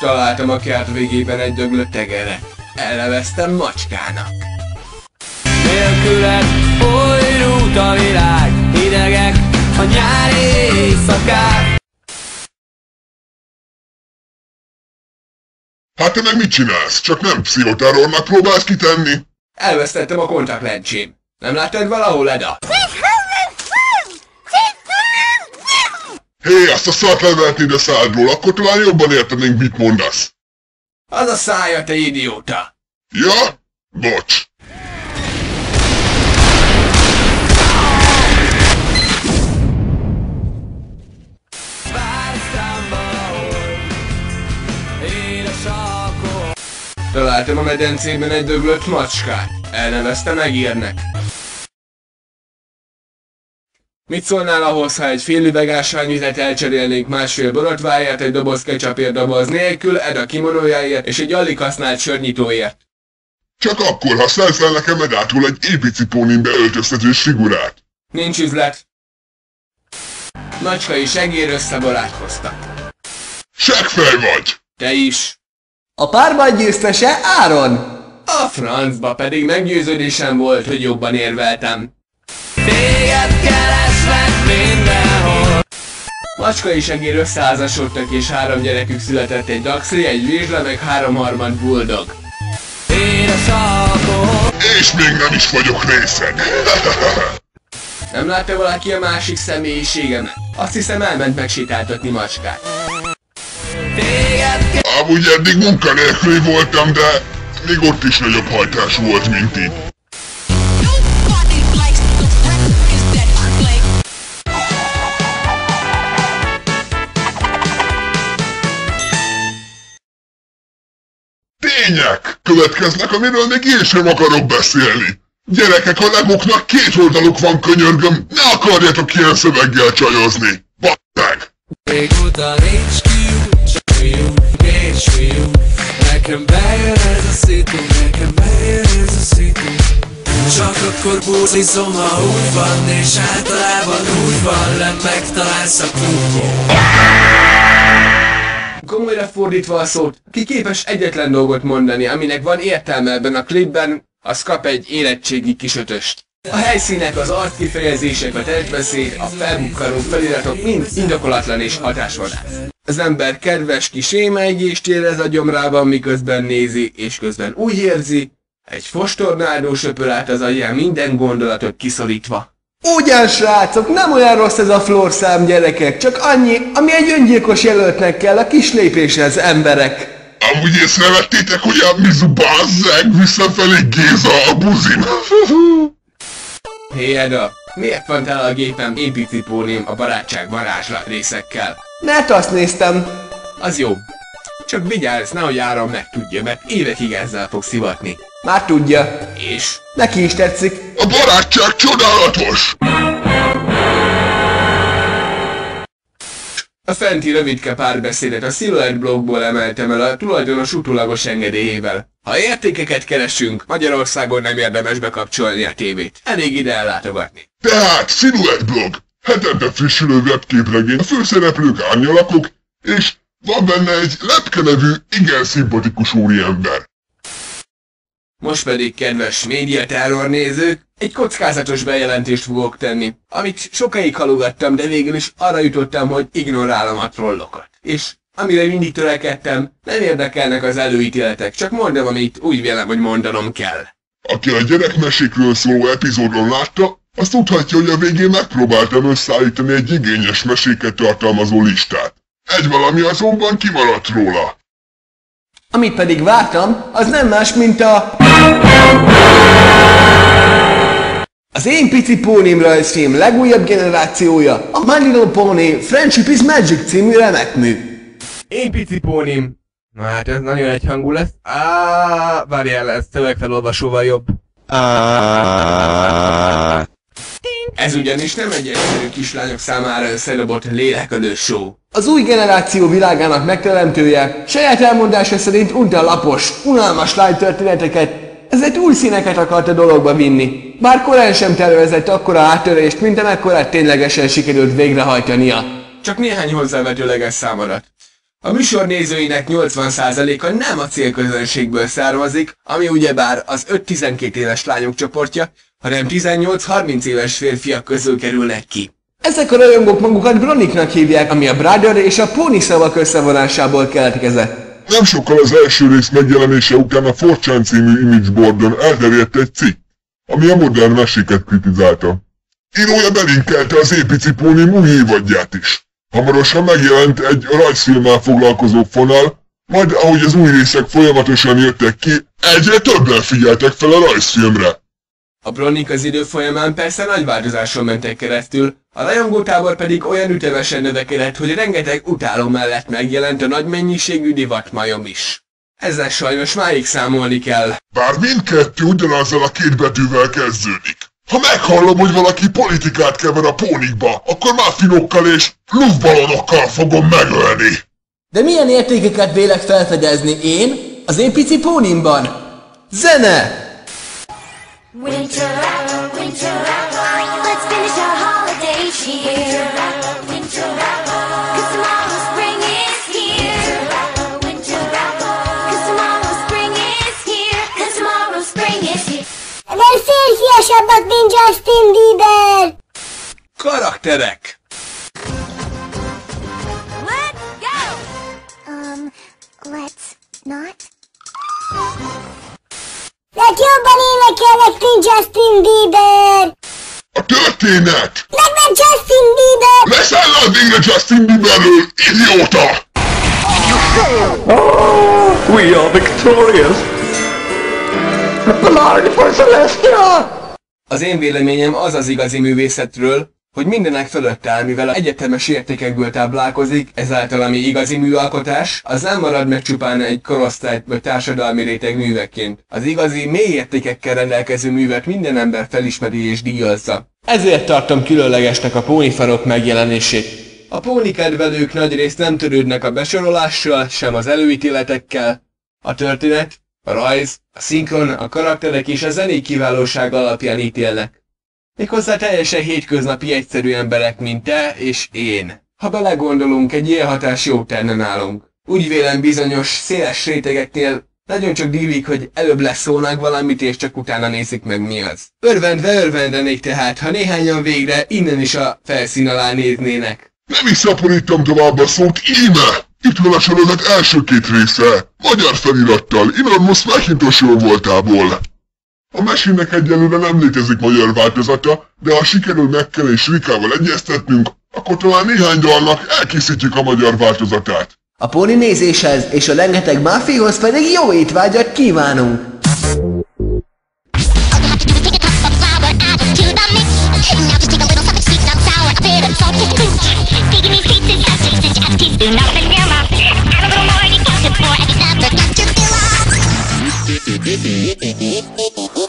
Találtam a kert végében egy döglött tegeret. Elneveztem macskának. Nélküled folyrút a világ, hidegek a nyári éjszakák. Hát te meg mit csinálsz? Csak nem pszichoterrornak próbálsz kitenni? Elvesztettem a kontaktlencsém. Nem láttad valahol, Eda? Hé, azt a szart levehetnéd a szádról, akkor talán jobban értenénk, mit mondasz. Az a szája, te idióta! Ja? Bocs. Találtam a medencében egy döglött macskát. Elnevezte Megírnek. Mit szólnál ahhoz, ha egy fél üveg ásványvizet elcserélnénk másfél borotválját egy doboz ketchupért doboz nélkül, Eda kimonójáért és egy alig használt sörnyitóért? Csak akkor, ha szerzel nekem Edától egy épicipónin beöltöztetős figurát. Nincs üzlet. Macska és egér összebarátkoztak. Seggfej vagy! Te is. A párbaj győztese Áron. A francba, pedig meggyőződésem volt, hogy jobban érveltem. Téged keresnek mindenhol. Macska és egér összeházasodtak és 3 gyerekük született, egy dachszri, egy vizsla, meg 3 buldog. Édes alkohol. És még nem is vagyok részeg. Nem látta valaki a másik személyiségemet? Azt hiszem elment megsétáltatni macskát. Amúgy eddig munkanélküli voltam, de még ott is nagyobb hajtású volt, mint itt. Tények következnek, amiről még én sem akarok beszélni. Gyerekek, a legoknak 2 oldaluk van, könyörgöm, ne akarjatok ilyen szöveggel csajozni. Badd meg! Régóta nincs kiút, csak fiú, nincs fiú. Nekem bejön ez a szitu, nekem bejön ez a szitu. Csak akkor búzizom, ha úgy van, és általában úgy van, nem megtalálsz a kútból. Komolyra fordítva a szót, ki képes egyetlen dolgot mondani, aminek van értelme ebben a klipben, az kap egy érettségi kisötöst. A helyszínek, az arckifejezések, a testbeszéd, a felbukkanó feliratok mind indokolatlan és hatásvadász. Az ember kedves kis émeigést érez a gyomrában, miközben nézi, és közben úgy érzi, egy fostornádó söpör át az agyán minden gondolatot kiszorítva. Ugyan srácok, nem olyan rossz ez a flórszám, gyerekek, csak annyi, ami egy öngyilkos jelöltnek kell a kis lépéshez, emberek. Amúgy észrevettétek, hogy a Mizu bazzeg visszafelé Géza a buzin? Hé Eda, miért van tele a gépem épicipóném a barátság varázslat részekkel? Mert azt néztem. Az jó. Csak vigyázz, nehogy Áron megtudja, mert évekig ezzel fog szivatni. Már tudja. És? Neki is tetszik. A barátság csodálatos! A fenti rövidke párbeszédet a Silhouette blogból emeltem el a tulajdonos utólagos engedélyével. Ha értékeket keresünk, Magyarországon nem érdemes bekapcsolni a tévét. Elég ide ellátogatni. Tehát Silhouette blog, hetente frissülő webképregény, a főszereplők árnyalakok, és van benne egy Lepke nevű, igen szimpatikus úriember. Most pedig, kedves médiaterror nézők, egy kockázatos bejelentést fogok tenni, amit sokáig halogattam, de végül is arra jutottam, hogy ignorálom a trollokat. És amire mindig törekedtem, nem érdekelnek az előítéletek, csak mondom, amit úgy vélem, hogy mondanom kell. Aki a gyerekmesékről szóló epizódon látta, azt tudhatja, hogy a végén megpróbáltam összeállítani egy igényes meséket tartalmazó listát. Egy valami azonban kimaradt róla. Amit pedig vártam, az nem más, mint az Én Pici Pónim rajzfilm legújabb generációja, a My Little Pony Friendship is Magic című remekmű. Én Pici Pónim. Na hát ez nagyon egyhangú lesz. Várjál, ez szövegfelolvasóval jobb. Ez ugyanis nem egy egyszerű kislányok számára összedobott lélekadő show. Az új generáció világának megteremtője saját elmondása szerint unta lapos, unalmas lány történeteket, ezért új színeket akart a dologba vinni. Bár korán sem tervezett akkora áttörést, mint amekkorát ténylegesen sikerült végrehajtania. Csak néhány hozzávetőleges számadat. A műsor nézőinek 80%-a nem a célközönségből származik, ami ugyebár az 5-12 éves lányok csoportja, hanem 18-30 éves férfiak közül kerülnek ki. Ezek a rajongók magukat Broniknak hívják, ami a Brother és a Pony szavak összevonásából keletkezett. Nem sokkal az első rész megjelenése után a 4chan című imageboardon elterjedt egy cikk, ami a modern meséket kritizálta. Írója belinkelte az Én Pici Pónim új évadját is. Hamarosan megjelent egy rajzfilmmel foglalkozó fonal, majd ahogy az új részek folyamatosan jöttek ki, egyre többen figyeltek fel a rajzfilmre. A Bronik az idő folyamán persze nagy változáson mentek keresztül, a rajongótábor pedig olyan ütemesen növekedett, hogy rengeteg utáló mellett megjelent a nagy mennyiségű divatmajom is. Ezzel sajnos máig számolni kell. Bár mindkettő ugyanazzal a két betűvel kezdődik. Ha meghallom, hogy valaki politikát kever a pónikba, akkor máfinokkal és luftballonokkal fogom megölni. De milyen értékeket vélek felfedezni én az Én Pici Pónimban? Zene! Winter, winter, let's finish our holidays here. Winter, 'cause tomorrow spring is here. Winter, 'cause tomorrow spring is here. 'Cause tomorrow spring is here. Nem férfiasabbak, mint Justin Bieber! Karakterek! Let's go! Let's not? Hát jobban énekelnek, mint Justin Bieber! A történet! Meg nem Justin Bieber! Leszel le végre Justin Bieberről, idióta! We are victorious! Blood for Celestia! Az én véleményem az az igazi művészetről, hogy mindenek fölött áll, mivel egyetemes értékekből táplálkozik, ezáltal ami igazi műalkotás, az nem marad meg csupán egy korosztályt vagy társadalmi réteg műveként. Az igazi, mély értékekkel rendelkező művet minden ember felismeri és díjazza. Ezért tartom különlegesnek a pónifanok megjelenését. A pónikedvelők nagyrészt nem törődnek a besorolással, sem az előítéletekkel. A történet, a rajz, a szinkron, a karakterek és a zenék kiválóság alapján ítélnek. Méghozzá teljesen hétköznapi egyszerű emberek, mint te és én. Ha belegondolunk, egy ilyen hatás jót tenne nálunk. Úgy vélem bizonyos, széles rétegeknél nagyon csak dívik, hogy előbb leszólnak valamit, és csak utána nézik meg mi az. Örvendenék tehát, ha néhányan végre innen is a felszín alá néznének. Nem is szaporítom tovább a szót, íme! Itt van a sorozat első két része, magyar felirattal, Enormous Macintosh-ról voltából. A mesének egyelőre nem létezik magyar változata, de ha sikerül Mekkel és Rikával egyeztetnünk, akkor talán néhány dalnak elkészítjük a magyar változatát. A póni nézéshez és a rengeteg máfihoz pedig jó étvágyat kívánunk! Thank you.